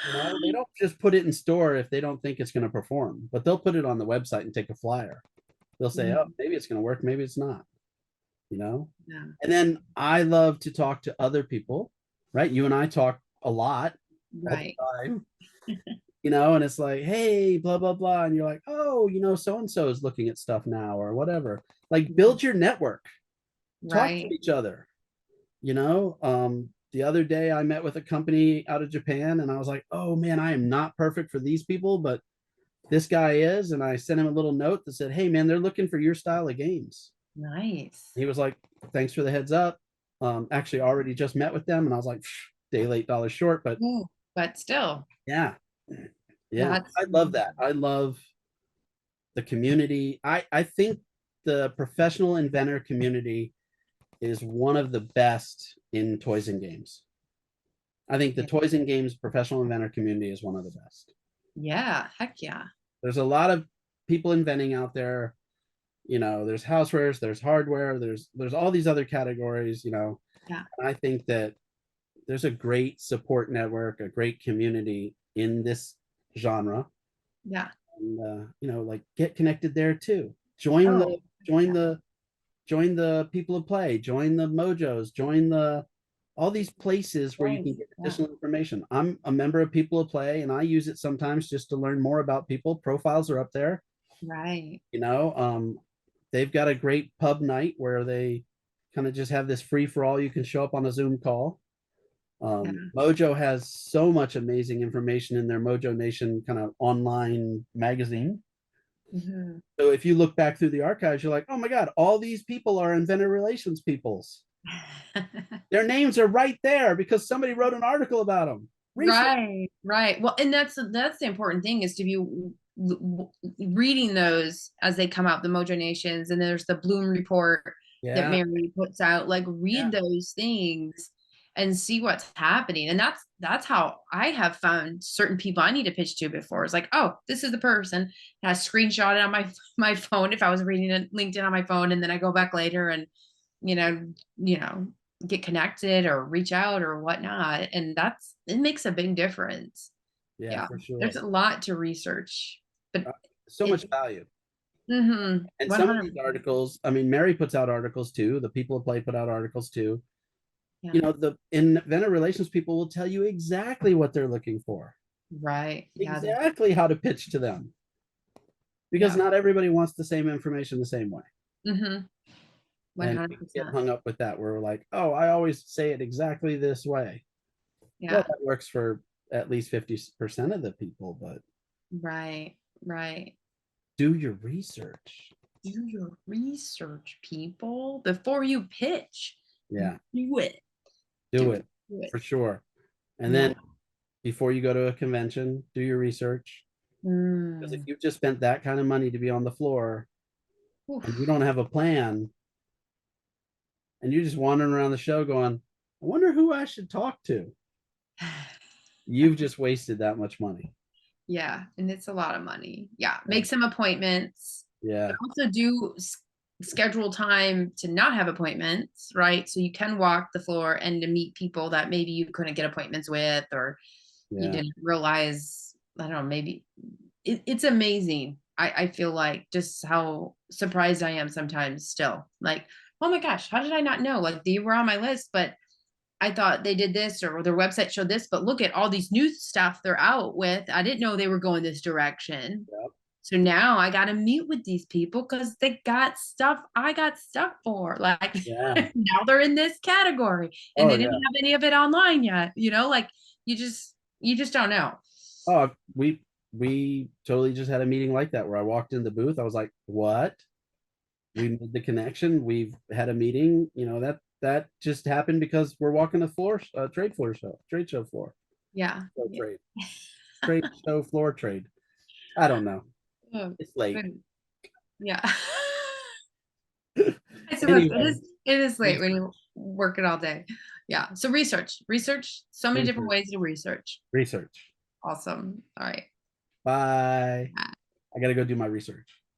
You know, they don't just put it in store if they don't think it's going to perform, but they'll put it on the website and take a flyer. They'll say, oh, Mhm. maybe it's going to work, maybe it's not, you know? Yeah. And then I love to talk to other people, right? You and I talk a lot all the Right. time, you know, and it's like, hey, blah, blah, blah. And you're like, oh, you know, so and so is looking at stuff now or whatever. Like, build your network, talk to Right. each other, you know. The other day I met with a company out of Japan and I was like, oh man, I am not perfect for these people, but this guy is. And I sent him a little note that said, hey man, they're looking for your style of games. Nice. He was like, thanks for the heads up. Actually already just met with them. And I was like, day late, dollar short. But Ooh, but still, yeah, yeah, that's I love that. I love the community. I think the professional inventor community is one of the best in toys and games. I think the yeah. toys and games professional inventor community is one of the best. Yeah, heck yeah. There's a lot of people inventing out there. You know, there's housewares, there's hardware, there's all these other categories. You know, Yeah. and I think that there's a great support network, a great community in this genre, Yeah. and you know, like get connected there too. Oh, Join yeah. the join the people of play, join the mojos, join the all these places where you Right. can get Yeah. additional information. I'm a member of People of Play and I use it sometimes just to learn more about people. Profiles are up there, Right. you know. They've got a great pub night where they kind of just have this free for all. You can show up on a Zoom call. Yeah. Mojo has so much amazing information in their Mojo Nation kind of online magazine. Mhm. So if you look back through the archives, you're like, oh my God, all these people are inventor relations peoples. Their names are right there because somebody wrote an article about them. Research. Right, right. Well, and that's the important thing is to be reading those as they come out, the Mojo Nations, and there's the Bloom report that Yeah, Mary puts out. Like, read yeah. those things and see what's happening. And that's how I have found certain people I need to pitch to before. It's like, oh, this is the person. And I screenshot it on my phone if I was reading it LinkedIn on my phone, and then I go back later and you know, you know, get connected or reach out or whatnot. And it makes a big difference. Yeah, Yeah. for There's sure. a lot to research, but Uh, So it, much value. And some of these 100%. articles, I mean, Mary puts out articles too. The People of Play put out articles too. Yeah. You know, the inventor relations people will tell you exactly what they're looking for, Right. Yeah. exactly how to pitch to them, because Yeah. not everybody wants the same information the same way. Mm-hmm. And we get 100%. hung up with that. We're like, oh, I always say it exactly this way. Well, Yeah. that works for at least 50% of the people, but Right. Right. do your research. Do your research, people, before you pitch. Yeah, Do it. do Do it. it Do it. for sure. And Yeah. then before you go to a convention, do your research. Because if Mm. you've just spent that kind of money to be on the floor and you Oof. don't have a plan and you're just wandering around the show going, I wonder who I should talk to, you've just wasted that much money. Yeah, and it's a lot of money. Yeah, Yeah. make some appointments, but Yeah. also do schedule time to not have appointments, right? So you can walk the floor and to meet people that maybe you couldn't get appointments with, or you Yeah. didn't realize. I don't know. Maybe it's amazing. I feel like just how surprised I am sometimes still. Like, oh my gosh, how did I not know? Like they were on my list, but I thought they did this or their website showed this, but look at all these new stuff they're out with. I didn't know they were going this direction. Yep. So now I got to meet with these people because they got stuff I got stuff for. Like Yeah. now they're in this category and Oh they didn't yeah. have any of it online yet. Like you just don't know. Oh, we totally just had a meeting like that where I walked in the booth. I was like, "What?" We made the connection. We've had a meeting. You know that just happened because we're walking the floor, trade show floor, Yeah. show Yeah. trade, trade show floor trade. I don't know. Oh, It's late. but yeah. I suppose Anyway, it is late when research, you're working all day. Yeah. So research, so many different research, ways to research. research. Awesome. All right. Bye. Bye. I gotta go do my research.